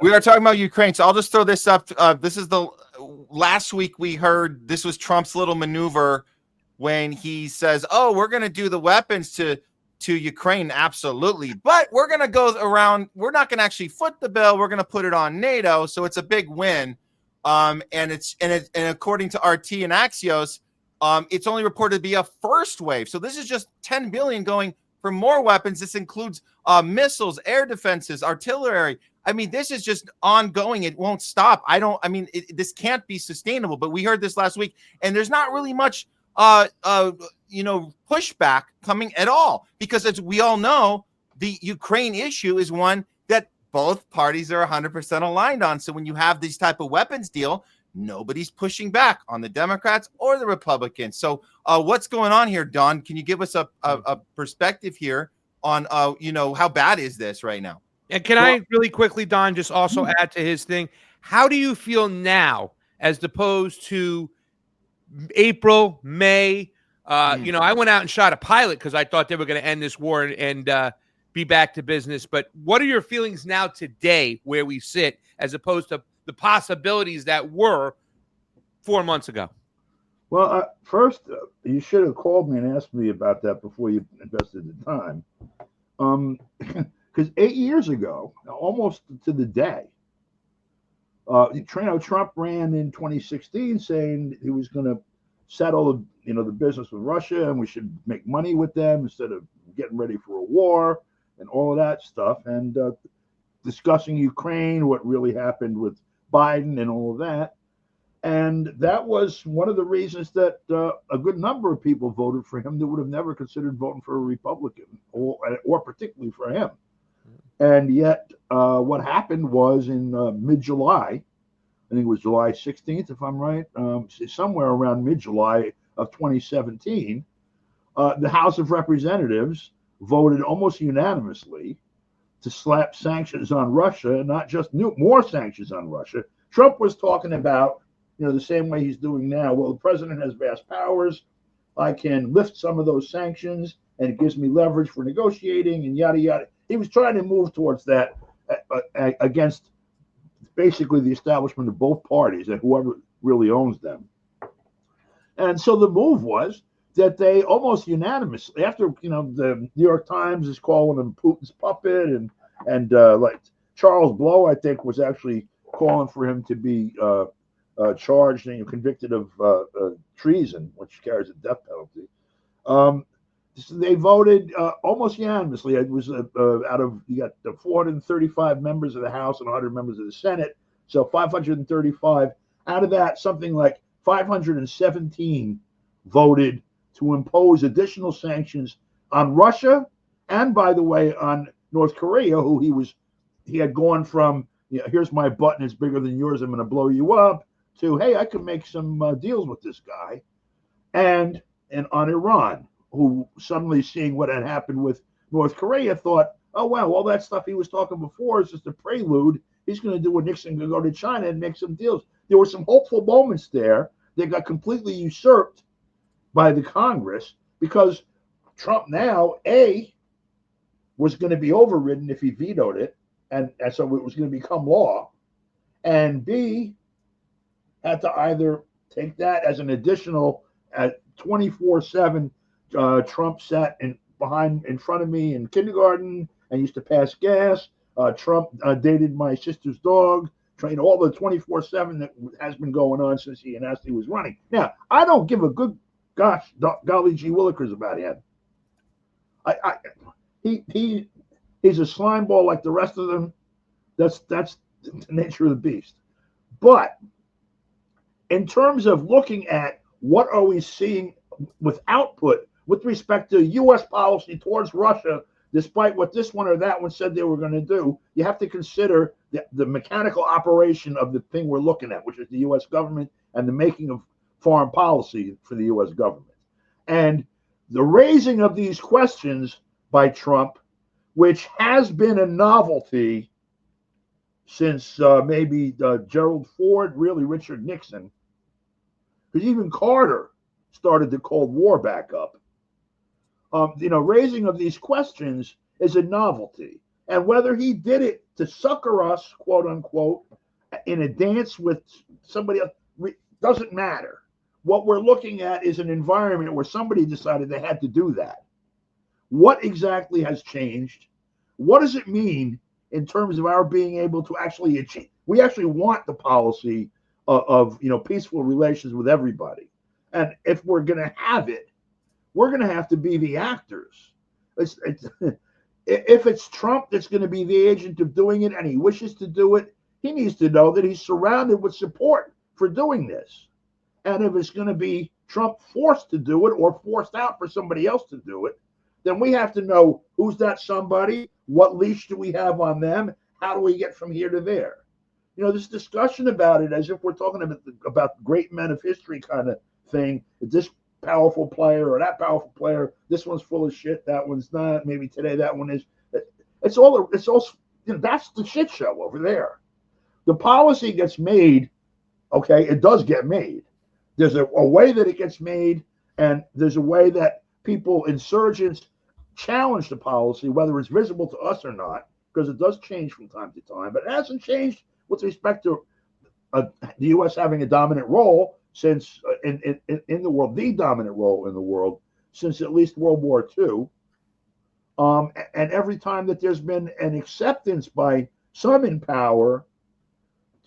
We are talking about Ukraine, so I'll just throw this up. This is the last week we heard this was Trump's little maneuver when he says, "Oh, we're going to do the weapons to Ukraine, absolutely, but we're going to go around. We're not going to actually foot the bill. We're going to put it on NATO, so it's a big win." And according to RT and Axios, it's only reported to be a first wave. So this is just 10 billion going for more weapons. This includes missiles, air defenses, artillery. I mean, this is just ongoing. It won't stop. This can't be sustainable. But we heard this last week, and there's not really much, pushback coming at all, because as we all know, the Ukraine issue is one that both parties are 100% aligned on. So when you have these type of weapons deal, nobody's pushing back on the Democrats or the Republicans. So what's going on here, Don? Can you give us a perspective here on, how bad is this right now? And can I really quickly, Don, just also add to his thing? How do you feel now as opposed to April, May? I went out and shot a pilot because I thought they were going to end this war and be back to business. But what are your feelings now today where we sit as opposed to the possibilities that were 4 months ago? Well, first, you should have called me and asked me about that before you invested the time. Because 8 years ago, almost to the day, Trump ran in 2016 saying he was going to settle, the business with Russia, and we should make money with them instead of getting ready for a war and all of that stuff, and discussing Ukraine, what really happened with Biden and all of that. And that was one of the reasons that a good number of people voted for him that would have never considered voting for a Republican or particularly for him. And yet what happened was in mid-July, I think it was July 16th, if I'm right, somewhere around mid-July of 2017, the House of Representatives voted almost unanimously to slap sanctions on Russia, not just more sanctions on Russia. Trump was talking about, the same way he's doing now. Well, the president has vast powers. I can lift some of those sanctions, and it gives me leverage for negotiating and yada, yada. He was trying to move towards that against basically the establishment of both parties and whoever really owns them. And so the move was that they almost unanimously, after the New York Times is calling him Putin's puppet, and like Charles Blow, I think, was actually calling for him to be charged and convicted of treason, which carries a death penalty. So they voted almost unanimously. It was you got 435 members of the House and 100 members of the Senate, so 535. Out of that, something like 517 voted to impose additional sanctions on Russia, and by the way, on North Korea, who he had gone from, here's my button, it's bigger than yours, I'm going to blow you up, to, hey, I can make some deals with this guy, and on Iran, who suddenly, seeing what had happened with North Korea, thought, oh, wow, all that stuff he was talking before is just a prelude. He's going to do what Nixon could go to China and make some deals. There were some hopeful moments there that got completely usurped by the Congress, because Trump now, A, was going to be overridden if he vetoed it, and so it was going to become law, and B, had to either take that as an additional 24/7. Trump sat in front of me in kindergarten and used to pass gas. Trump dated my sister's dog. All the 24/7 that has been going on since he announced he was running. Now, I don't give a good gosh, golly gee willikers about him. He's a slime ball like the rest of them. That's the nature of the beast. But in terms of looking at what are we seeing with output with respect to U.S. policy towards Russia, despite what this one or that one said they were going to do, you have to consider the mechanical operation of the thing we're looking at, which is the U.S. government and the making of foreign policy for the U.S. government. And the raising of these questions by Trump, which has been a novelty since maybe Gerald Ford, really Richard Nixon, because even Carter started the Cold War back up. Raising of these questions is a novelty. And whether he did it to sucker us, quote unquote, in a dance with somebody else doesn't matter. What we're looking at is an environment where somebody decided they had to do that. What exactly has changed? What does it mean in terms of our being able to actually achieve? We actually want the policy of peaceful relations with everybody. And if we're going to have it, we're going to have to be the actors. If it's Trump that's going to be the agent of doing it and he wishes to do it, he needs to know that he's surrounded with support for doing this. And if it's going to be Trump forced to do it or forced out for somebody else to do it, then we have to know who's that somebody, what leash do we have on them, how do we get from here to there? This discussion about it as if we're talking about great men of history kind of thing, this powerful player or that powerful player, this one's full of shit, that one's not, maybe today that one is. It's all that's the shit show over there. The policy gets made, okay, it does get made. There's a way that it gets made, and there's a way that people, insurgents, challenge the policy, whether it's visible to us or not, because it does change from time to time, but it hasn't changed with respect to the U.S. having a dominant role since in the world, the dominant role in the world since at least World War II. And every time that there's been an acceptance by some in power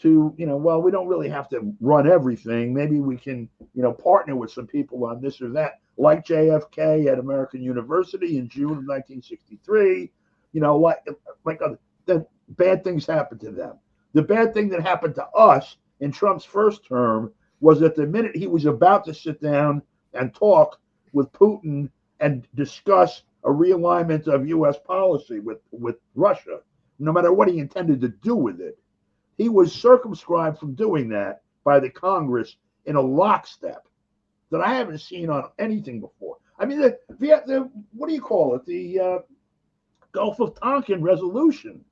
to, well, we don't really have to run everything. Maybe we can, partner with some people on this or that, like JFK at American University in June of 1963. Then bad things happened to them. The bad thing that happened to us in Trump's first term was that the minute he was about to sit down and talk with Putin and discuss a realignment of U.S. policy with Russia, no matter what he intended to do with it, he was circumscribed from doing that by the Congress in a lockstep that I haven't seen on anything before. I mean, the what do you call it? The Gulf of Tonkin resolution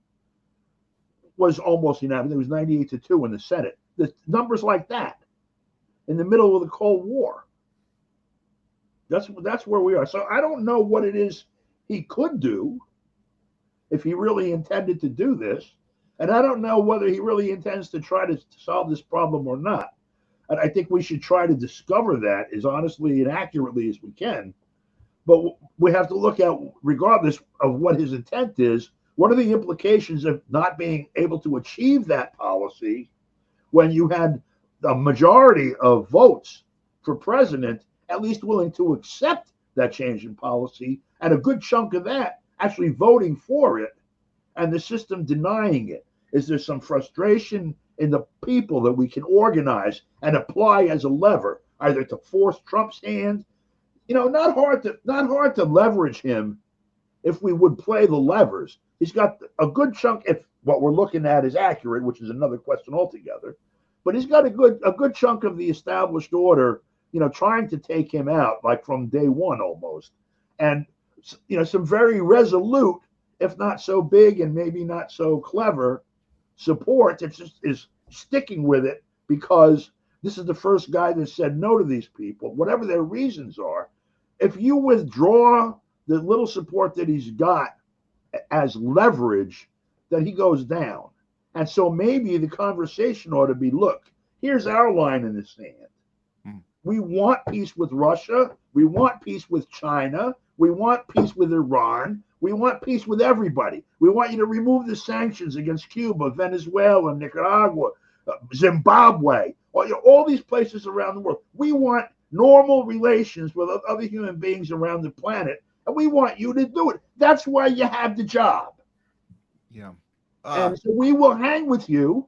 was almost unanimous. It was 98-2 in the Senate. The numbers like that in the middle of the Cold War. That's where we are. So I don't know what it is he could do if he really intended to do this. And I don't know whether he really intends to try to solve this problem or not. And I think we should try to discover that as honestly and accurately as we can. But we have to look at, regardless of what his intent is, what are the implications of not being able to achieve that policy when you had a majority of votes for president at least willing to accept that change in policy, and a good chunk of that actually voting for it, and the system denying it? Is there some frustration in the people that we can organize and apply as a lever, either to force Trump's hand? Not hard to leverage him if we would play the levers. He's got a good chunk, if what we're looking at is accurate, which is another question altogether. But he's got a good chunk of the established order, trying to take him out, like from day one almost. And, some very resolute, if not so big and maybe not so clever, support that just is sticking with it because this is the first guy that said no to these people, whatever their reasons are. If you withdraw the little support that he's got as leverage, then he goes down. And so maybe the conversation ought to be, look, here's our line in the sand. We want peace with Russia. We want peace with China. We want peace with Iran. We want peace with everybody. We want you to remove the sanctions against Cuba, Venezuela, Nicaragua, Zimbabwe, all these places around the world. We want normal relations with other human beings around the planet, and we want you to do it. That's why you have the job. Yeah. And so we will hang with you.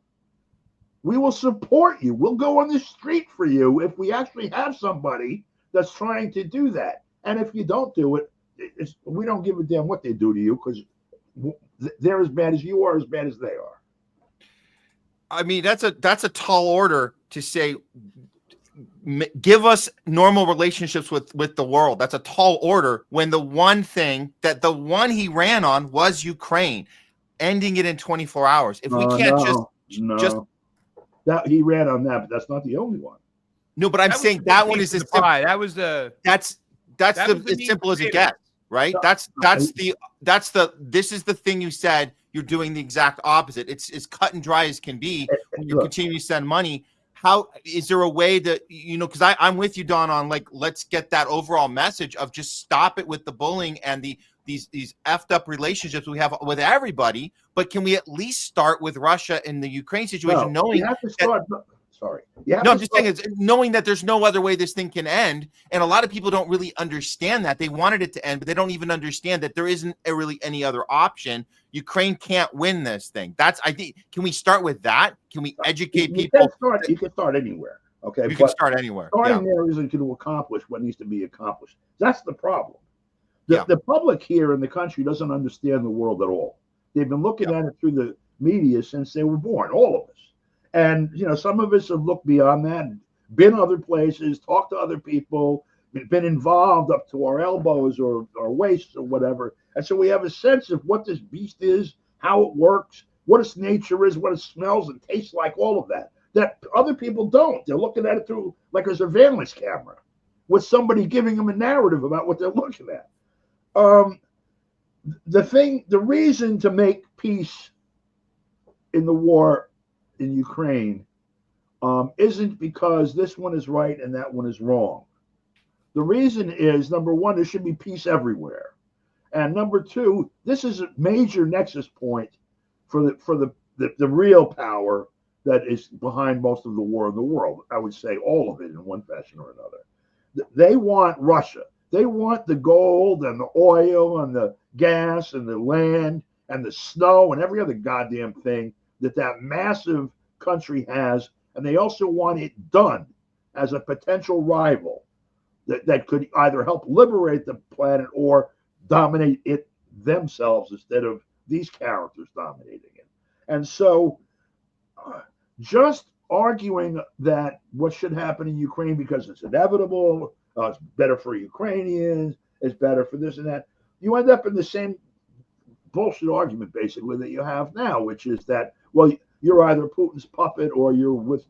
We will support you. We'll go on the street for you if we actually have somebody that's trying to do that. And if you don't do it, we don't give a damn what they do to you, because they're as bad as you are, as bad as they are. I mean, that's a tall order to say, give us normal relationships with the world. That's a tall order when the one he ran on was Ukraine, ending it in 24 hours. If we can't just that he ran on that, but that's not the only one. No, but I'm saying that one is as simple. That was the That's as simple as it gets, right? No, That's this is the thing you said. You're doing the exact opposite. It's as cut and dry as can be when you continue to send money. How is there a way that, because I'm with you, Don, on like, let's get that overall message of just stop it with the bullying and these effed up relationships we have with everybody. But can we at least start with Russia and the Ukraine situation, knowing you have to start. I'm just saying, it's knowing that there's no other way this thing can end. And a lot of people don't really understand that. They wanted it to end, but they don't even understand that there isn't really any other option. Ukraine can't win this thing. I think, can we start with that? Can we educate people? You can start anywhere. Okay. You can start anywhere. Starting there isn't going to accomplish what needs to be accomplished. That's the problem. The public here in the country doesn't understand the world at all. They've been looking at it through the media since they were born, all of us. And, some of us have looked beyond that, been other places, talked to other people, been involved up to our elbows or our waists or whatever. And so we have a sense of what this beast is, how it works, what its nature is, what it smells and tastes like, all of that other people don't. They're looking at it through like a surveillance camera with somebody giving them a narrative about what they're looking at. The reason to make peace in the war in Ukraine isn't because this one is right and that one is wrong. The reason is, number one, there should be peace everywhere, and number two, this is a major nexus point for the real power that is behind most of the war in the world. I would say all of it in one fashion or another. They want Russia. They want the gold and the oil and the gas and the land and the snow and every other goddamn thing that massive country has, and they also want it done as a potential rival that could either help liberate the planet or dominate it themselves instead of these characters dominating it. And so just arguing that what should happen in Ukraine because it's inevitable, it's better for Ukrainians, it's better for this and that, you end up in the same bullshit argument basically that you have now, which is that, well, you're either Putin's puppet or you're with,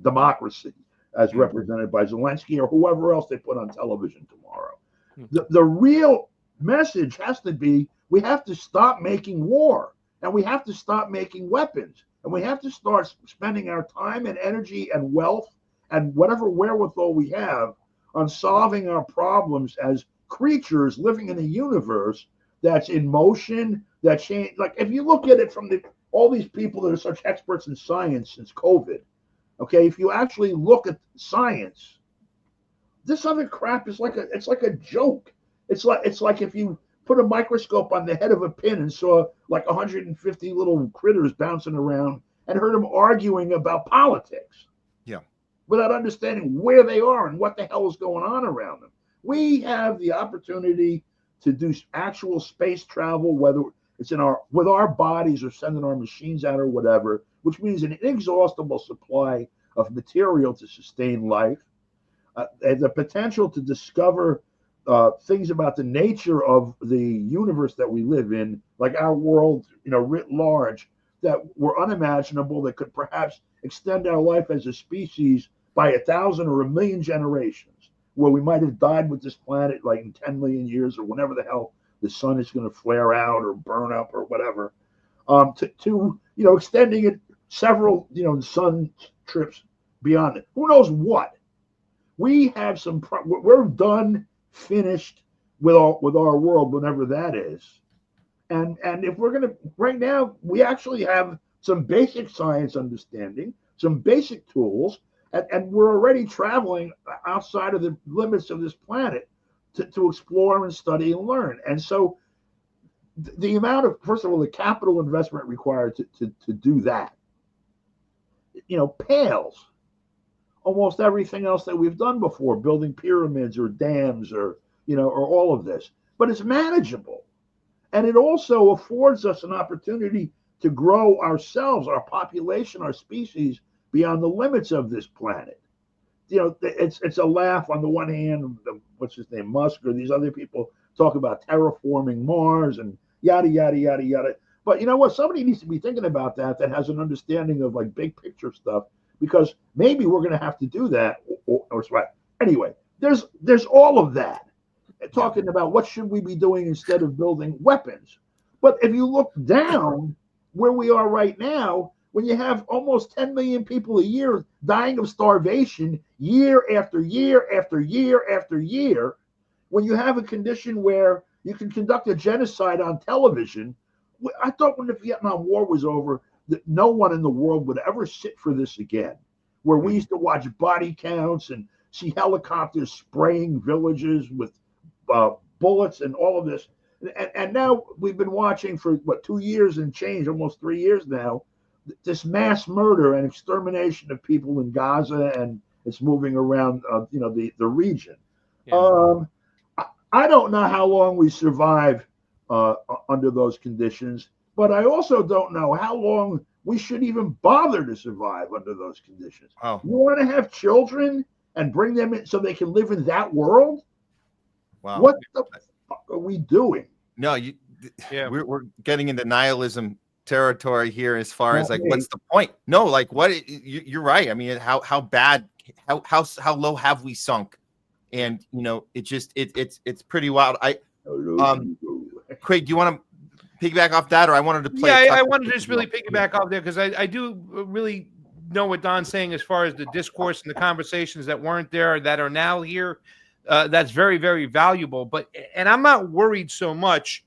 democracy as represented by Zelensky or whoever else they put on television tomorrow. The real message has to be, we have to stop making war, and we have to stop making weapons, and we have to start spending our time and energy and wealth and whatever wherewithal we have on solving our problems as creatures living in a universe that's in motion, that change. Like, if you look at it from all these people that are such experts in science since COVID, okay, if you actually look at science, this other crap is like a joke. It's like if you put a microscope on the head of a pin and saw like 150 little critters bouncing around and heard them arguing about politics. Yeah. Without understanding where they are and what the hell is going on around them. We have the opportunity to do actual space travel, whether it's with our bodies or sending our machines out or whatever, which means an inexhaustible supply of material to sustain life, and the potential to discover things about the nature of the universe that we live in, like our world, writ large, that were unimaginable, that could perhaps extend our life as a species by 1,000 or 1,000,000 generations, where we might have died with this planet like in 10 million years or whenever the hell the sun is going to flare out or burn up or whatever, to extending it several, sun trips beyond it. Who knows what? We have we're done, finished with our world, whenever that is. And if we're going to, right now, we actually have some basic science understanding, some basic tools, and we're already traveling outside of the limits of this planet to explore and study and learn. And so the amount of, first of all, the capital investment required to do that, pales almost everything else that we've done before, building pyramids or dams or all of this. But it's manageable. And it also affords us an opportunity to grow ourselves, our population, our species beyond the limits of this planet. It's a laugh on the one hand, what's his name, Musk, or these other people talk about terraforming Mars and yada, yada, yada, yada. But you know what? Somebody needs to be thinking about that has an understanding of like big picture stuff, because maybe we're going to have to do that. Or anyway, there's all of that. talking about what should we be doing instead of building weapons. But if you look down where we are right now, when you have almost 10 million people a year dying of starvation year after year after year after year, when you have a condition where you can conduct a genocide on television, I thought when the Vietnam War was over that no one in the world would ever sit for this again, where we used to watch body counts and see helicopters spraying villages with bullets and all of this. And now we've been watching for, 2 years and change, almost 3 years now, this mass murder and extermination of people in Gaza, and it's moving around, the region. Yeah. I don't know how long we survive under those conditions, but I also don't know how long we should even bother to survive under those conditions. Oh. You want to have children and bring them in so they can live in that world? Wow. What the fuck are we doing? No, we're getting into nihilism territory here as far as like, what's the point? No, like what? You're right. I mean, how bad, how low have we sunk? And it just it's pretty wild. Craig, do you want to piggyback off that, or I wanted to play? Yeah, I wanted to just really piggyback off there because I do really know what Don's saying as far as the discourse and the conversations that weren't there that are now here. That's very, very valuable. And I'm not worried so much,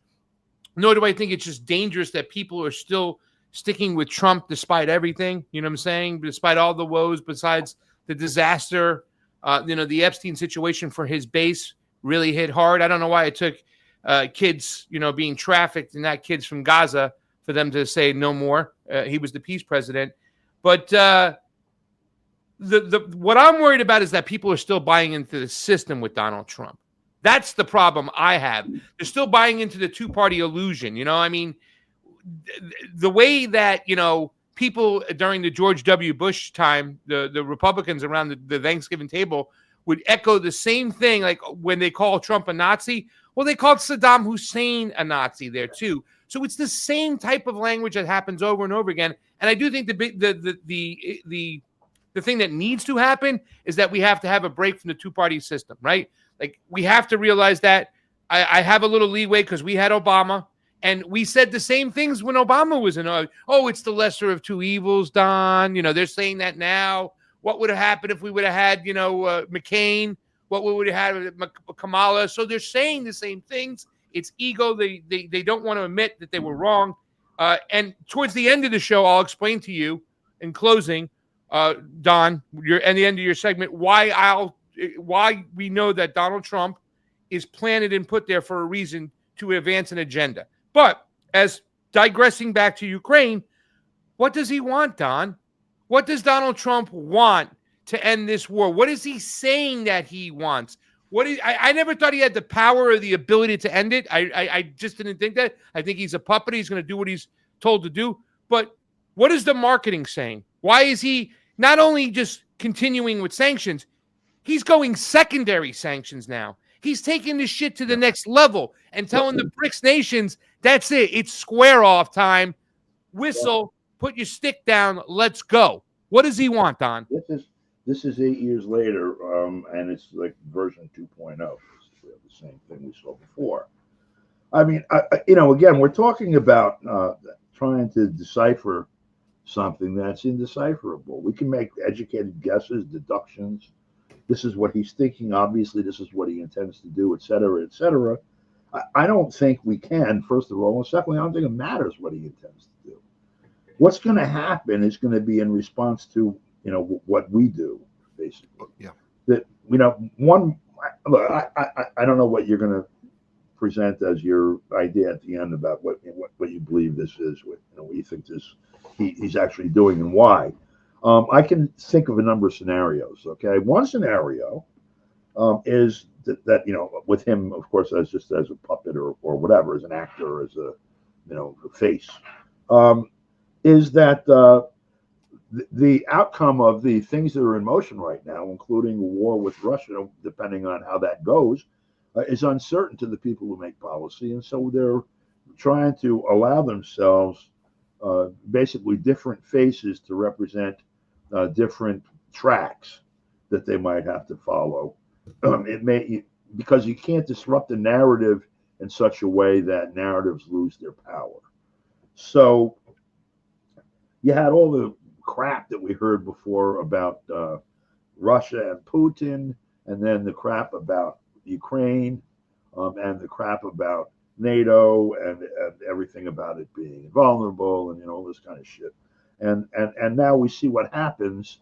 nor do I think it's just dangerous that people are still sticking with Trump despite everything. You know what I'm saying? Despite all the woes, besides the disaster, the Epstein situation for his base really hit hard. I don't know why it took kids, being trafficked and not kids from Gaza for them to say no more. He was the peace president. But what I'm worried about is that people are still buying into the system with Donald Trump. That's the problem I have. They're still buying into the two-party illusion. I mean, the way that, people during the George W. Bush time, the Republicans around the Thanksgiving table would echo the same thing. Like when they call Trump a Nazi, well, they called Saddam Hussein a Nazi there too. So it's the same type of language that happens over and over again. And I do think the thing that needs to happen is that we have to have a break from the two-party system, right? Like we have to realize that I have a little leeway because we had Obama, and we said the same things when Obama was in. Oh, it's the lesser of two evils, Don. They're saying that now. What would have happened if we would have had, McCain? What would have had Kamala? So they're saying the same things. It's ego. They don't want to admit that they were wrong. And towards the end of the show, I'll explain to you in closing, Don, at the end of your segment, why we know that Donald Trump is planted and put there for a reason to advance an agenda. But as digressing back to Ukraine, what does he want, Don? What does Donald Trump want to end this war? What is he saying that he wants? I never thought he had the power or the ability to end it. I just didn't think that. I think he's a puppet. He's going to do what he's told to do. But what is the marketing saying? Why is he not only just continuing with sanctions, he's going secondary sanctions now. He's taking this shit to the next level and telling the BRICS nations, that's it. It's square off time. Whistle, put your stick down. Let's go. What does he want, Don? This is 8 years later, and it's like version 2.0. We have the same thing we saw before. I mean, again, we're talking about trying to decipher something that's indecipherable. We can make educated guesses, deductions. This is what he's thinking. Obviously, this is what he intends to do, et cetera, et cetera. I don't think we can, first of all. And secondly, I don't think it matters what he intends to do. What's going to happen is going to be in response to, what we do, basically. Yeah. That, look, I don't know what you're going to present as your idea at the end about what you believe this is, what you think he's actually doing and why. I can think of a number of scenarios. Okay, one scenario is that with him, of course, as a puppet or whatever, as an actor, as a face, is that the outcome of the things that are in motion right now, including a war with Russia, depending on how that goes, is uncertain to the people who make policy, and so they're trying to allow themselves basically different faces to represent different tracks that they might have to follow. It may because you can't disrupt the narrative in such a way that narratives lose their power. So you had all the crap that we heard before about Russia and Putin, and then the crap about Ukraine, and the crap about NATO, and everything about it being vulnerable, and all this kind of shit. And now we see what happens.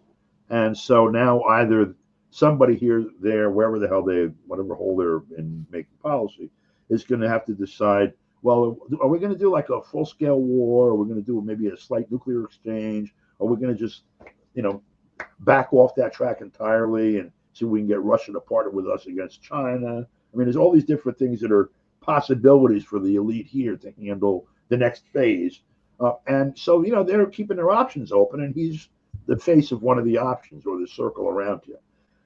And so now either somebody here, there, wherever the hell whatever hole they're in making policy, is going to have to decide, well, are we going to do like a full-scale war? Or are we going to do maybe a slight nuclear exchange? Or are we going to just, back off that track entirely and see if we can get Russia to partner with us against China? I mean, there's all these different things that are possibilities for the elite here to handle the next phase. And so, they're keeping their options open, and he's the face of one of the options, or the circle around you.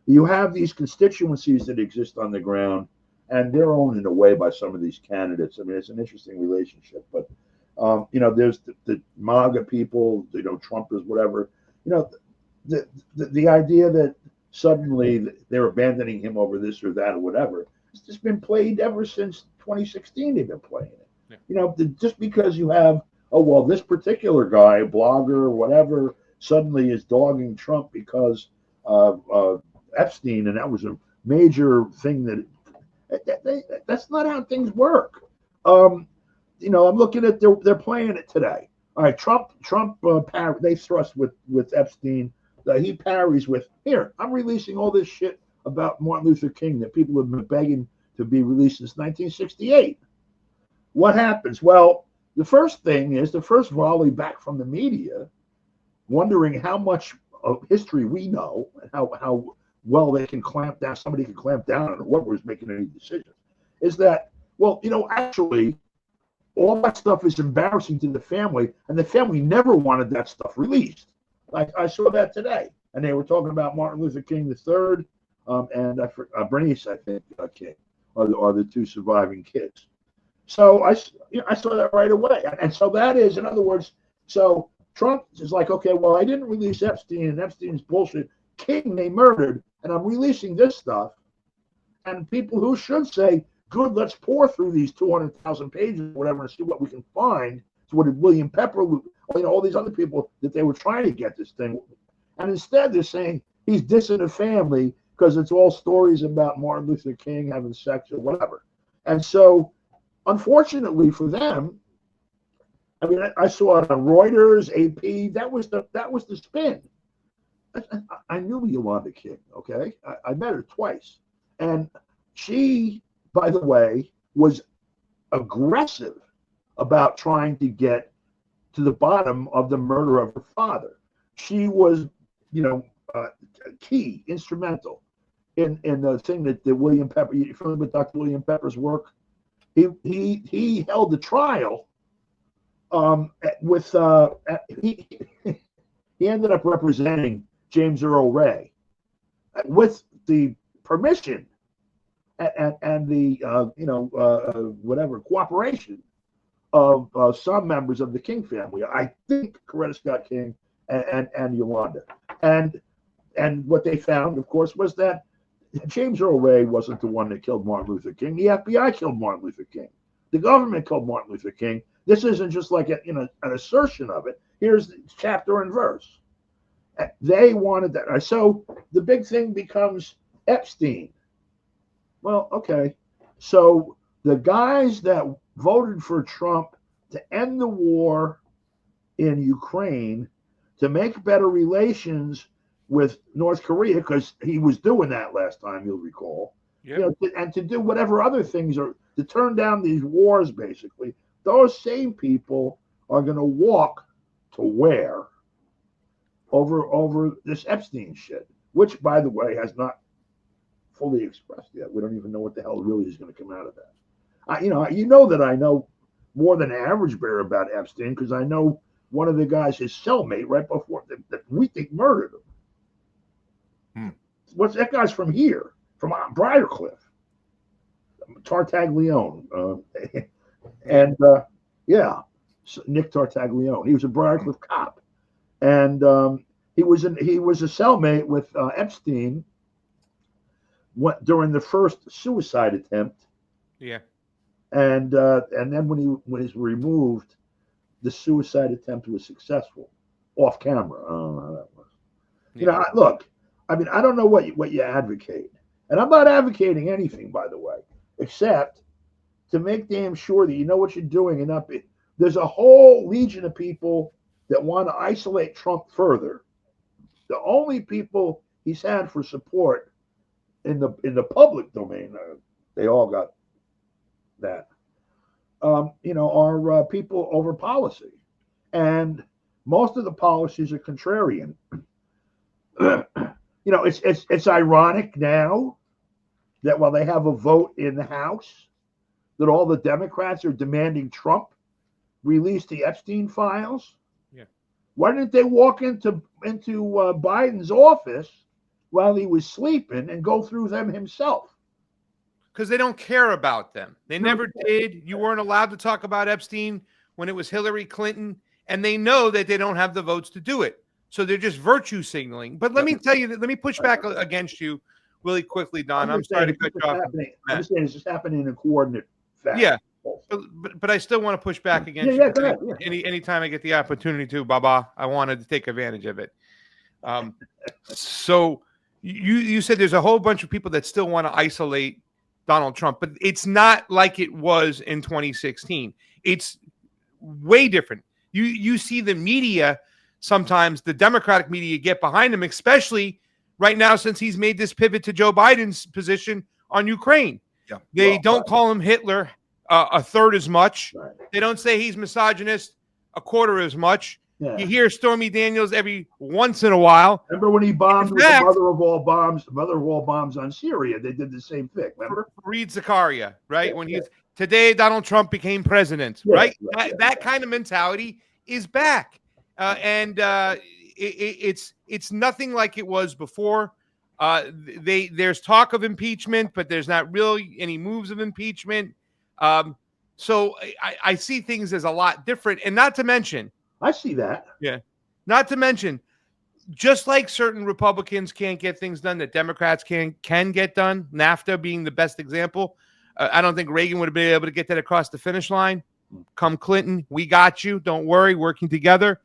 You have these constituencies that exist on the ground, and they're owned in a way by some of these candidates. I mean, it's an interesting relationship, but there's the MAGA people, Trumpers, whatever. The idea that suddenly they're abandoning him over this or that or whatever, it's just been played ever since 2016. They've been playing it. Yeah. Just because you have, this particular guy, blogger or whatever, suddenly is dogging Trump because of Epstein, and that was a major thing that's not how things work. I'm looking at they're playing it today. All right, Trump they thrust with Epstein. He parries with, here, I'm releasing all this shit about Martin Luther King that people have been begging to be released since 1968. What happens? Well, the first volley back from the media, wondering how much of history we know and how well they can clamp down, somebody can clamp down on whoever's making any decisions, is that, actually, all that stuff is embarrassing to the family, and the family never wanted that stuff released. I saw that today, and they were talking about Martin Luther King III, and Bernice, I think, King, are the two surviving kids. So I saw that right away, and so that is, in other words, so Trump is like, okay, well, I didn't release Epstein, and Epstein's bullshit. King they murdered, and I'm releasing this stuff, and people who should say, good, let's pour through these 200,000 pages or whatever and see what we can find. So what did William Pepper, all these other people that they were trying to get this thing, and instead they're saying he's dissing the family because it's all stories about Martin Luther King having sex or whatever. And so, unfortunately for them, I mean, I saw it on Reuters, AP. That was the spin. I knew Yolanda King. Okay, I met her twice, and she, by the way, was aggressive about trying to get to the bottom of the murder of her father. She was, key, instrumental in the thing that William Pepper. You familiar with Dr. William Pepper's work? He held the trial. He ended up representing James Earl Ray with the permission and the whatever cooperation of some members of the King family. I think Coretta Scott King and Yolanda. And what they found, of course, was that James Earl Ray wasn't the one that killed Martin Luther King. The FBI killed Martin Luther King. The government killed Martin Luther King. This isn't just like an assertion of it. Here's the chapter and verse. They wanted that. So the big thing becomes Epstein. Well, okay. So the guys that voted for Trump to end the war in Ukraine, to make better relations with North Korea, because he was doing that last time, you'll recall. Yep. And to do whatever other things are, to turn down these wars, basically, those same people are going to walk to where? Over this Epstein shit, which, by the way, has not fully expressed yet. We don't even know what the hell really is going to come out of that. That I know more than an average bear about Epstein, because I know one of the guys, his cellmate, right before that we think murdered him. What's that guy's from here, from Briarcliff, Tartaglione, and Nick Tartaglione. He was a Briarcliff cop, and he was a cellmate with Epstein. during the first suicide attempt. Yeah. And then when he's removed, the suicide attempt was successful off camera. I don't know how that was. Yeah. You know, look, I mean, I don't know what you advocate, and I'm not advocating anything, by the way, except to make damn sure that you know what you're doing and not be. There's a whole legion of people that want to isolate Trump further. The only people he's had for support in the public domain, they all got that. You know, are people over policy, and most of the policies are contrarian. You know, it's ironic now that while they have a vote in the House, that all the Democrats are demanding Trump release the Epstein files. Yeah. Why didn't they walk into Biden's office while he was sleeping and go through them himself? Because they don't care about them. They never did. You weren't allowed to talk about Epstein when it was Hillary Clinton, and they know that they don't have the votes to do it. So they're just virtue signaling. But let me tell you, let me push back against you really quickly, Don. I'm sorry to cut you off. I'm just saying it's just happening in a coordinate fashion. Yeah, but I still want to push back against you. Go ahead. Anytime I get the opportunity to, Baba, I wanted to take advantage of it. So you said there's a whole bunch of people that still want to isolate Donald Trump, but it's not like it was in 2016. It's way different. You see the media, sometimes the Democratic media, get behind him, especially right now since he's made this pivot to Joe Biden's position on Ukraine. Yeah. They don't call him Hitler a third as much. Right. They don't say he's misogynist a quarter as much. Yeah. You hear Stormy Daniels every once in a while. Remember when he bombed with fact, the mother of all bombs on Syria? They did the same thing. Remember? Read Zakaria, right? Yeah, when yeah. he's today, Donald Trump became president, Yeah, right? right, That kind of mentality is back, and it's nothing like it was before. There's talk of impeachment, but there's not really any moves of impeachment. So I see things as a lot different, and not to mention. I see that. Yeah. Not to mention, just like certain Republicans can't get things done that Democrats can get done, NAFTA being the best example. I don't think Reagan would have been able to get that across the finish line. Come Clinton, we got you. Don't worry, working together.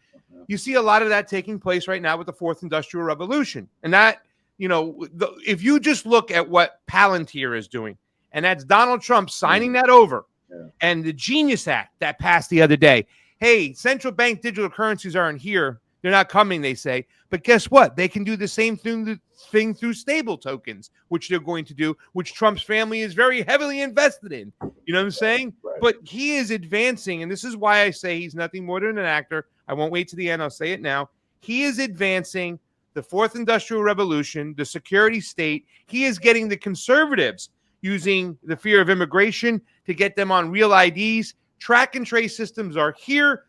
You see a lot of that taking place right now with the Fourth Industrial Revolution. And that, you know, if you just look at what Palantir is doing, and that's Donald Trump signing that over, and the Genius Act that passed the other day. Hey, central bank digital currencies aren't here. They're not coming, they say. But guess what? They can do the same thing through stable tokens, which they're going to do, which Trump's family is very heavily invested in. You know what I'm saying? Right. But he is advancing, and this is why I say he's nothing more than an actor. I won't wait to the end. I'll say it now. He is advancing the Fourth Industrial Revolution, the security state. He is getting the conservatives using the fear of immigration to get them on real IDs. Track and trace systems are here.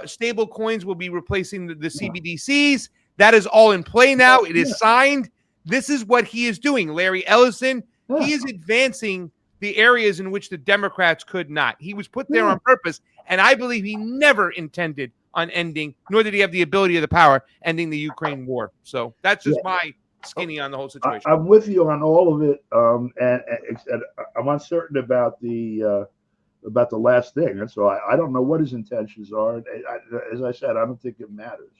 Stable coins will be replacing the CBDCs. That is all in play now. It is signed. This is what he is doing. Larry Ellison, he is advancing the areas in which the Democrats could not. He was put there on purpose, and I believe he never intended on ending, nor did he have the ability or the power, ending the Ukraine war. So that's just my skinny on the whole situation. I'm with you on all of it, and I'm uncertain about the last thing. And so I don't know what his intentions are. As I said, I don't think it matters.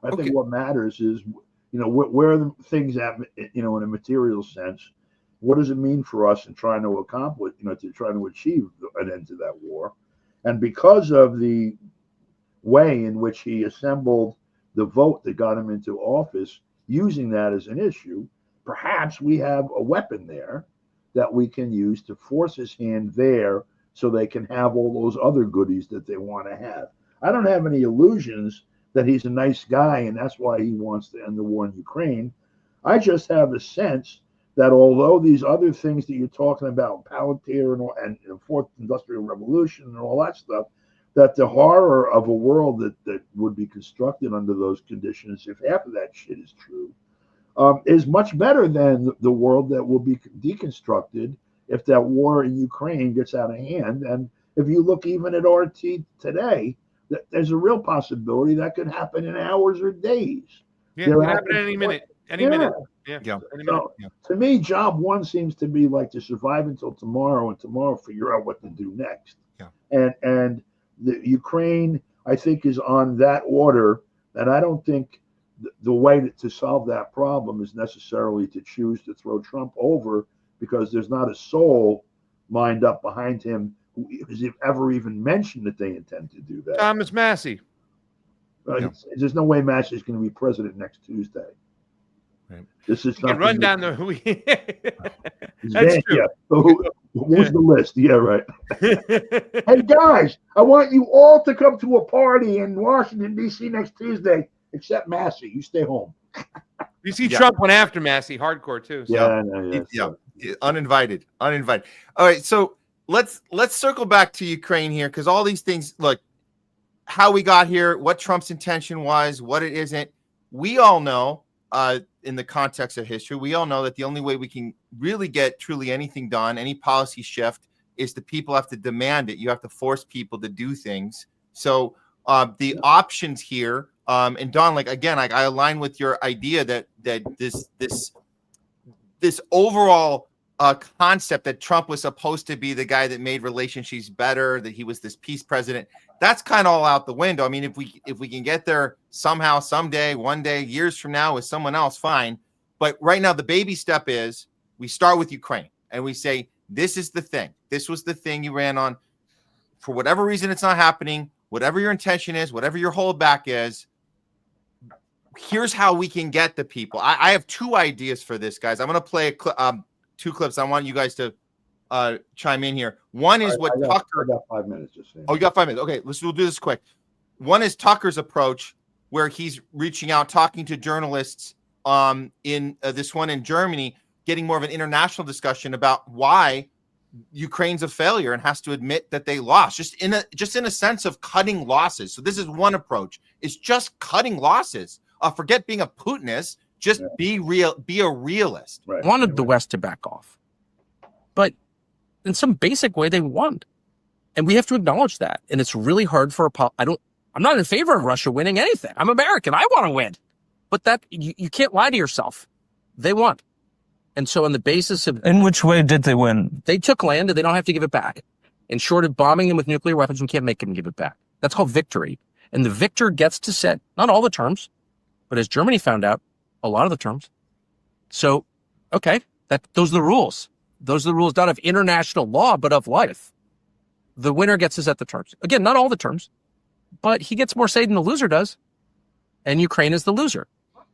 I think what matters is, you know, where are the things at, you know, in a material sense. What does it mean for us in trying to accomplish, you know, to try to achieve an end to that war? And because of the way in which he assembled the vote that got him into office, using that as an issue, perhaps we have a weapon there that we can use to force his hand there so they can have all those other goodies that they want to have. I don't have any illusions that he's a nice guy and that's why he wants to end the war in Ukraine. I just have a sense that although these other things that you're talking about, Palantir and the Fourth Industrial Revolution and all that stuff, that the horror of a world that would be constructed under those conditions, if half of that shit is true, is much better than the world that will be deconstructed if that war in Ukraine gets out of hand. And if you look even at RT today, there's a real possibility that could happen in hours or days. Yeah, it could happen any minute. Any minute. Yeah. Any minute. So to me, job one seems to be like to survive until tomorrow, and tomorrow figure out what to do next. Yeah. And the Ukraine, I think, is on that order, and I don't think the way to solve that problem is necessarily to choose to throw Trump over, because there's not a soul lined up behind him who has ever even mentioned that they intend to do that. Thomas Massey. There's no way Massey's going to be president next Tuesday. Right. This is You can run down the. That's true. Yeah. Who's the list? Yeah, right. Hey guys, I want you all to come to a party in Washington D.C. next Tuesday, except Massey. You stay home. You see, Trump went after Massey hardcore too. So. Yeah. Uninvited. All right, so let's circle back to Ukraine here, because all these things, look, how we got here, what Trump's intention was, what it isn't. We all know, in the context of history, we all know that the only way we can really get truly anything done, any policy shift, is the people have to demand it. You have to force people to do things. So the options here, and Don, like again, I align with your idea that this overall concept that Trump was supposed to be the guy that made relationships better, that he was this peace president, that's kind of all out the window. I mean, if we can get there somehow, someday, one day, years from now with someone else, fine. But right now, the baby step is we start with Ukraine and we say, this is the thing. This was the thing you ran on. For whatever reason, it's not happening. Whatever your intention is, whatever your holdback is, here's how we can get the people. I have two ideas for this, guys. I'm going to play two clips. I want you guys to chime in here. One is Tucker. I got 5 minutes. Just saying. Oh, you got 5 minutes. Okay, we'll do this quick. One is Tucker's approach, where he's reaching out, talking to journalists in this one in Germany, getting more of an international discussion about why Ukraine's a failure and has to admit that they lost, just in a sense of cutting losses. So this is one approach. It's just cutting losses. Forget being a Putinist. Just be real. Be a realist. Right. Wanted the West to back off, but in some basic way they won, and we have to acknowledge that. And it's really hard for I'm not in favor of Russia winning anything. I'm American. I want to win, but that you can't lie to yourself. They won, and so on the basis of in which way did they win? They took land and they don't have to give it back. And short of bombing them with nuclear weapons, we can't make them give it back. That's called victory. And the victor gets to set not all the terms, but as Germany found out, a lot of the terms. So, okay, those are the rules. Those are the rules not of international law, but of life. The winner gets to set the terms. Again, not all the terms, but he gets more say than the loser does. And Ukraine is the loser.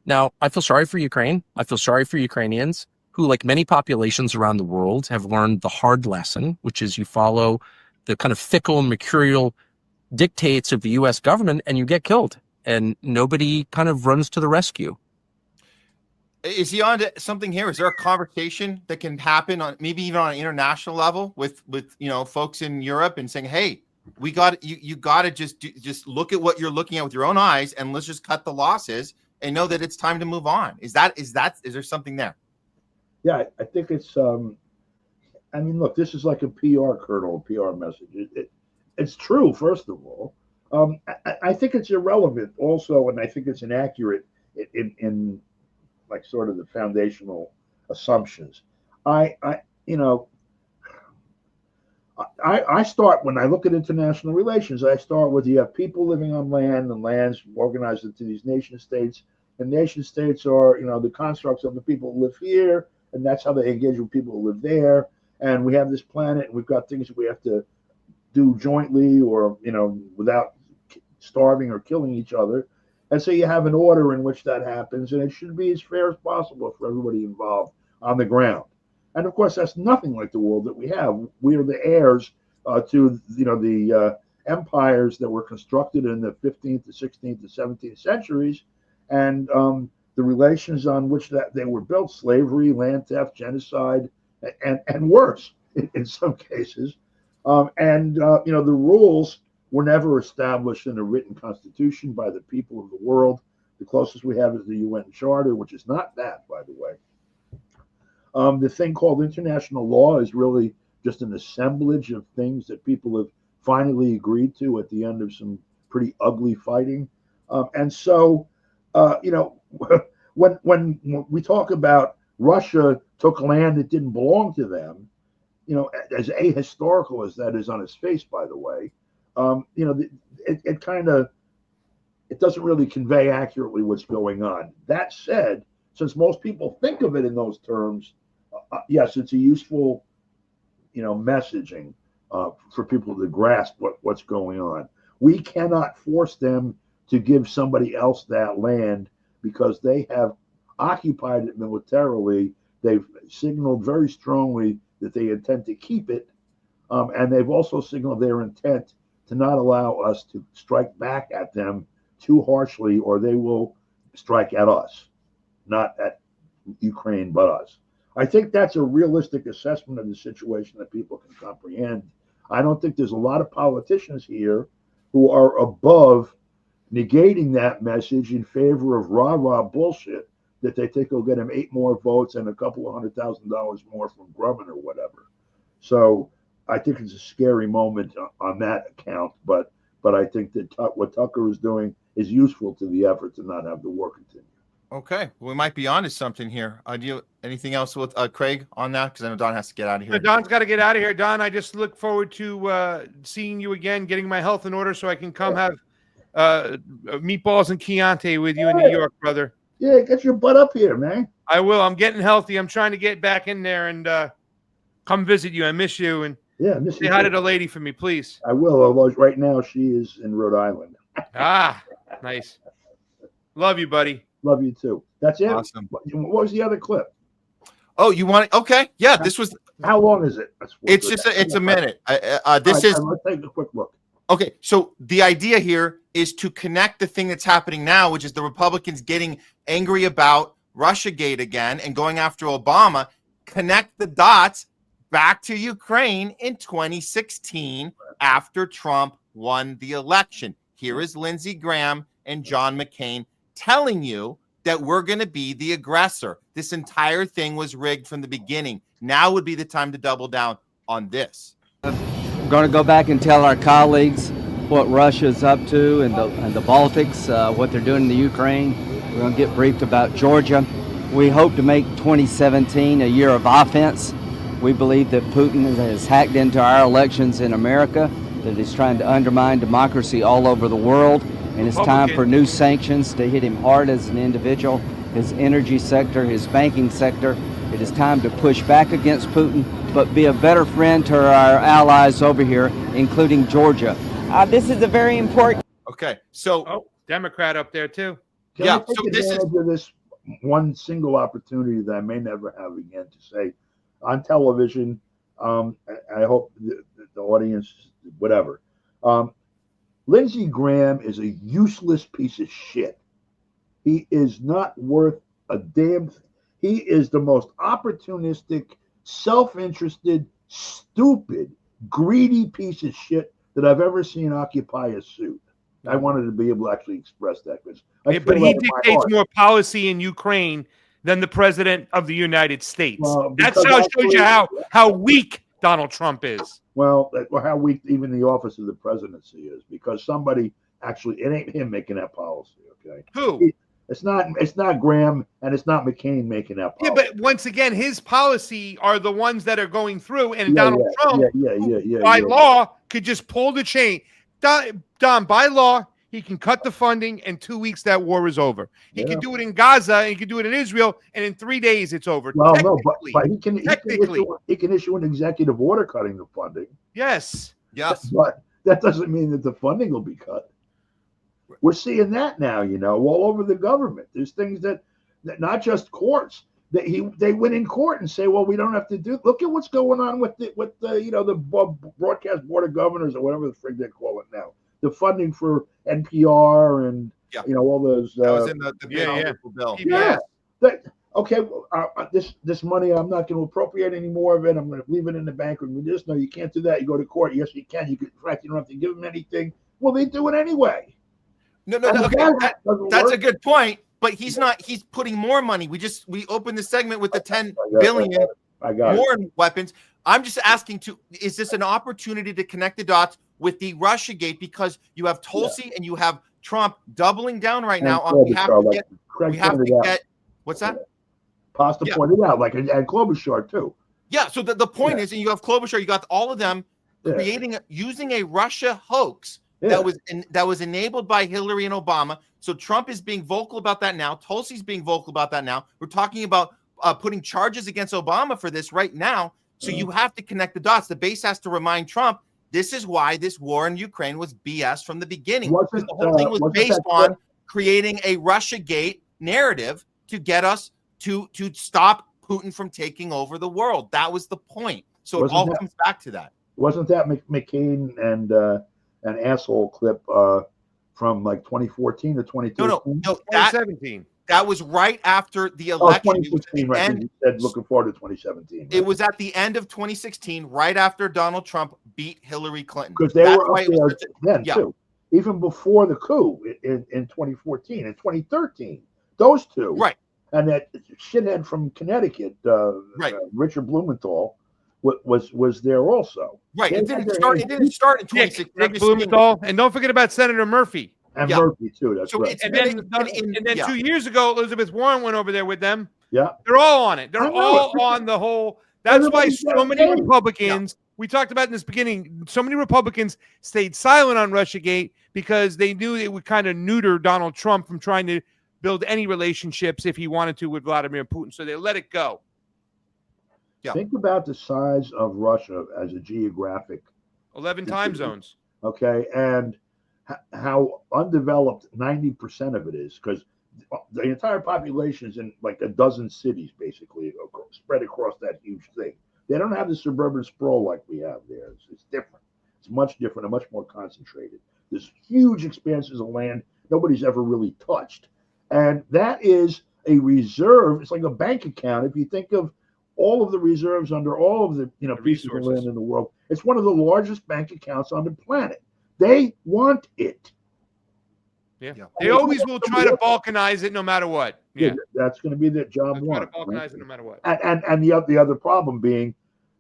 Now, I feel sorry for Ukraine. I feel sorry for Ukrainians who, like many populations around the world, have learned the hard lesson, which is you follow the kind of fickle and mercurial dictates of the U.S. government and you get killed. And nobody kind of runs to the rescue. Is he on to something here? Is there a conversation that can happen on maybe even on an international level with folks in Europe and saying, hey, we got you got to just look at what you're looking at with your own eyes and let's just cut the losses and know that it's time to move on. Is there something there? Yeah, I think it's I mean, look, this is like a PR kernel, a PR message. It's true, first of all. I think it's irrelevant also, and I think it's inaccurate in like sort of the foundational assumptions. I start, when I look at international relations, I start with you have people living on land and lands organized into these nation states, and nation states are, the constructs of the people who live here, and that's how they engage with people who live there. And we have this planet, and we've got things that we have to do jointly or, without starving or killing each other. And so you have an order in which that happens, and it should be as fair as possible for everybody involved on the ground. And of course, that's nothing like the world that we have. We are the heirs to the empires that were constructed in the 15th, the 16th, the 17th centuries, and the relations on which that they were built: slavery, land theft, genocide, and worse in some cases. The rules were never established in a written constitution by the people of the world. The closest we have is the UN Charter, which is not that, by the way. The thing called international law is really just an assemblage of things that people have finally agreed to at the end of some pretty ugly fighting. when we talk about Russia took land that didn't belong to them, as ahistorical as that is on its face, by the way, it kind of, it doesn't really convey accurately what's going on. That said, since most people think of it in those terms, yes, it's a useful, messaging for people to grasp what's going on. We cannot force them to give somebody else that land because they have occupied it militarily. They've signaled very strongly that they intend to keep it, and they've also signaled their intent to not allow us to strike back at them too harshly, or they will strike at us, not at Ukraine, but us. I think that's a realistic assessment of the situation that people can comprehend. I don't think there's a lot of politicians here who are above negating that message in favor of rah-rah bullshit that they think will get him 8 more votes and a couple of $100,000 more from Grumman or whatever. So I think it's a scary moment on that account, but I think that what Tucker is doing is useful to the effort to not have the war continue. Okay, we might be onto something here. Do you anything else with Craig on that? Because I know Don has to get out of here. Don's got to get out of here. Don, I just look forward to seeing you again, getting my health in order so I can come have meatballs and Chianti with you in New York, brother. Yeah, get your butt up here, man. I will. I'm getting healthy. I'm trying to get back in there and come visit you. I miss you. And say hi to the lady for me, please. I will, although right now she is in Rhode Island. Nice. Love you, buddy. Love you too. That's it. Awesome. What was the other clip? Oh, you want it? Okay. Yeah, this was. How long is it? It's just it's a minute. This is. Let's take a quick look. Okay, so the idea here is to connect the thing that's happening now, which is the Republicans getting angry about Russiagate again and going after Obama, connect the dots back to Ukraine in 2016 after Trump won the election. Here is Lindsey Graham and John McCain telling you that we're going to be the aggressor. This entire thing was rigged from the beginning. Now would be the time to double down on this. We're going to go back and tell our colleagues what Russia's up to and the Baltics, what they're doing in the Ukraine. We're going to get briefed about Georgia. We hope to make 2017 a year of offense. We believe that Putin has hacked into our elections in America, that he's trying to undermine democracy all over the world, and it's time for new sanctions to hit him hard as an individual, his energy sector, his banking sector. It is time to push back against Putin, but be a better friend to our allies over here, including Georgia. This is a very important. Okay, so Democrat up there too. Can I take advantage of this one single opportunity that I may never have again to say on television? I hope the audience, whatever. Lindsey Graham is a useless piece of shit. He is not worth a damn thing. He is the most opportunistic, self-interested, stupid, greedy piece of shit that I've ever seen occupy a suit. I wanted to be able to actually express that. But he dictates more policy in Ukraine than the president of the United States. Well, That's how it shows you how weak Donald Trump is. Well, how weak even the office of the presidency is, because somebody actually, it ain't him making that policy. Okay, who? It's not Graham and it's not McCain making that policy. Yeah, but once again, his policy are the ones that are going through, and Donald Trump, by law, could just pull the chain. Don, by law, he can cut the funding, and 2 weeks that war is over. He can do it in Gaza, and he can do it in Israel, and in 3 days it's over. Well, no, but he can issue an executive order cutting the funding. Yes. But that doesn't mean that the funding will be cut. We're seeing that now, all over the government. There's things that not just courts. They went in court and say, well, we don't have to do. Look at what's going on with the broadcast board of governors or whatever the frig they call it now. The funding for NPR and all those. That was in the bill. Yeah. This money, I'm not going to appropriate any more of it. I'm going to leave it in the bank. And we just know you can't do that. You go to court. Yes, you can. In fact, you don't have to give them anything. Well, they do it anyway. No. Okay. That's a good point. But he's not. He's putting more money. We opened the segment with the 10 billion more in weapons. I'm just asking is this an opportunity to connect the dots with the Russiagate, because you have Tulsi and you have Trump doubling down right now on we have to What's that? Pasta pointed out, like, and Klobuchar too. Yeah. So the point is, and you have Klobuchar, you got all of them using a Russia hoax that was enabled by Hillary and Obama. So Trump is being vocal about that now. Tulsi's being vocal about that now. We're talking about putting charges against Obama for this right now. So you have to connect the dots. The base has to remind Trump, this is why this war in Ukraine was BS from the beginning. The whole thing was based on creating a Russiagate narrative to get us to stop Putin from taking over the world. That was the point. So it all comes back to that. Wasn't that McCain and an asshole clip from like 2014 or 2013? No, 2017. That was right after the election. 2016, right? You said looking forward to 2017. Right? It was at the end of 2016, right after Donald Trump beat Hillary Clinton. Because they were up there then, too. Even before the coup in 2014 and 2013. Those two. Right. And that shithead from Connecticut, Richard Blumenthal, was there also. Right. It didn't start in 2016. Nick Blumenthal. And don't forget about Senator Murphy. And Murphy, too. That's right. And then 2 years ago, Elizabeth Warren went over there with them. Yeah. They're all on it. They're all on the whole. That's why so many Republicans, we talked about in this beginning, so many Republicans stayed silent on Russiagate because they knew it would kind of neuter Donald Trump from trying to build any relationships if he wanted to with Vladimir Putin. So they let it go. Yeah. Think about the size of Russia as a geographic. 11 time zones. Okay. And how undeveloped 90% of it is, because the entire population is in like a dozen cities, basically, spread across that huge thing. They don't have the suburban sprawl like we have there. It's different. It's much different and much more concentrated. There's huge expanses of land nobody's ever really touched. And that is a reserve. It's like a bank account. If you think of all of the reserves under all of the pieces of land in the world, it's one of the largest bank accounts on the planet. They want it. Yeah. They always will try to balkanize it no matter what. Yeah. That's going to be their job one. Try to balkanize it no matter what. And the other problem being,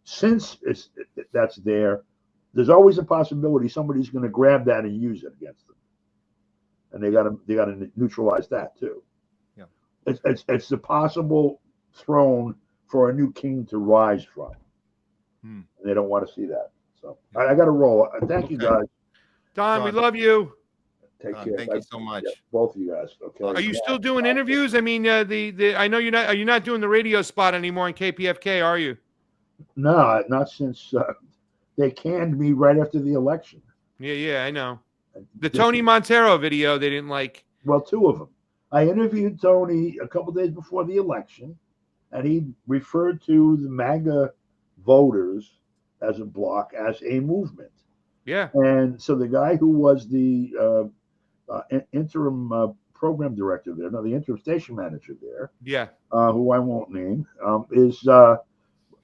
since that's there, there's always a possibility somebody's going to grab that and use it against them. And they got to neutralize that too. Yeah. It's the possible throne for a new king to rise from. And they don't want to see that. So I got to roll. Thank you guys. Don, we love you. Take care. Thank you so much. Yeah, both of you guys. Okay. Are you still doing interviews? I mean, I know you're not. Are you not doing the radio spot anymore in KPFK? Are you? No, not since they canned me right after the election. Yeah, I know. The Tony Montero video they didn't like. Well, two of them. I interviewed Tony a couple days before the election, and he referred to the MAGA voters as a bloc, as a movement. Yeah. And so the guy who was the interim program director there, the interim station manager there, who I won't name,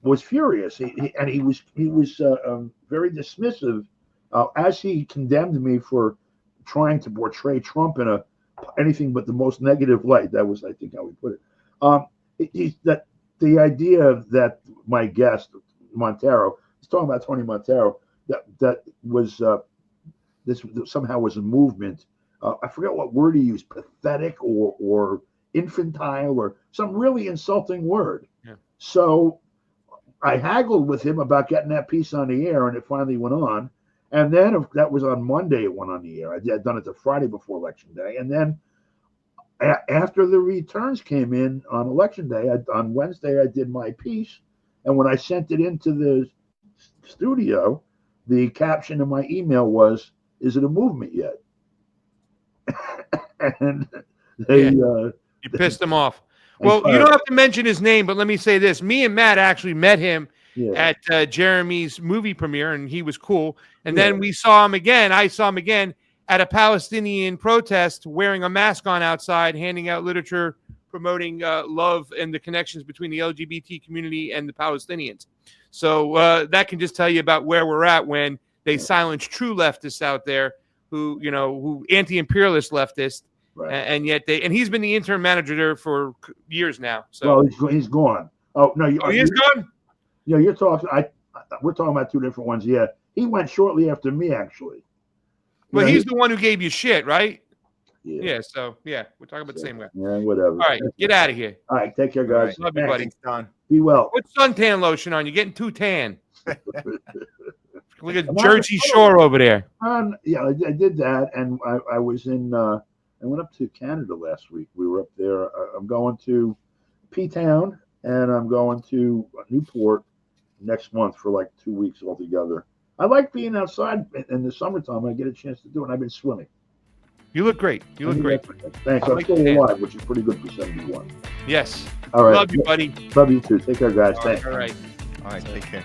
was furious. He was very dismissive as he condemned me for trying to portray Trump in anything but the most negative light. That was, I think, how he put it. The idea that my guest Montero, he's talking about Tony Montero, that was this somehow was a movement. I forget what word he used, pathetic or infantile or some really insulting word. Yeah. So I haggled with him about getting that piece on the air, and it finally went on. And then that was on Monday, it went on the air. I'd done it the Friday before Election Day. And then after the returns came in on Election Day, on Wednesday, I did my piece. And when I sent it into the studio, the caption in my email was, "Is it a movement yet?" And you pissed them off. Well, you don't have to mention his name, but let me say this. Me and Matt actually met him at Jeremy's movie premiere, and he was cool. And then we saw him again. I saw him again at a Palestinian protest wearing a mask on outside, handing out literature, promoting love and the connections between the LGBT community and the Palestinians. So that can just tell you about where we're at when they silence true leftists out there who anti-imperialist leftists. Right. And yet he's been the interim manager there for years now. So he's gone. Oh no, he's gone. Yeah, you're talking. We're talking about two different ones. Yeah, he went shortly after me, actually. Well, he's the one who gave you shit, right? Yeah. So yeah, we're talking about the same guy. Yeah, whatever. All right, get out of here. All right, take care, guys. Love you, buddy. Thanks, Don. Be well. Put suntan lotion on. You're getting too tan. Look at I'm Jersey not- Shore over there. Yeah, I did that, and I was in. I went up to Canada last week. We were up there. I'm going to P-Town, and I'm going to Newport next month for like 2 weeks altogether. I like being outside in the summertime. I get a chance to do it. And I've been swimming. You look great. You look great. Thanks. I I'm like still that. alive, which is pretty good for 71. Yes. All right. Love you, buddy. Love you too. Take care, guys. Thanks. All right. All right, take care.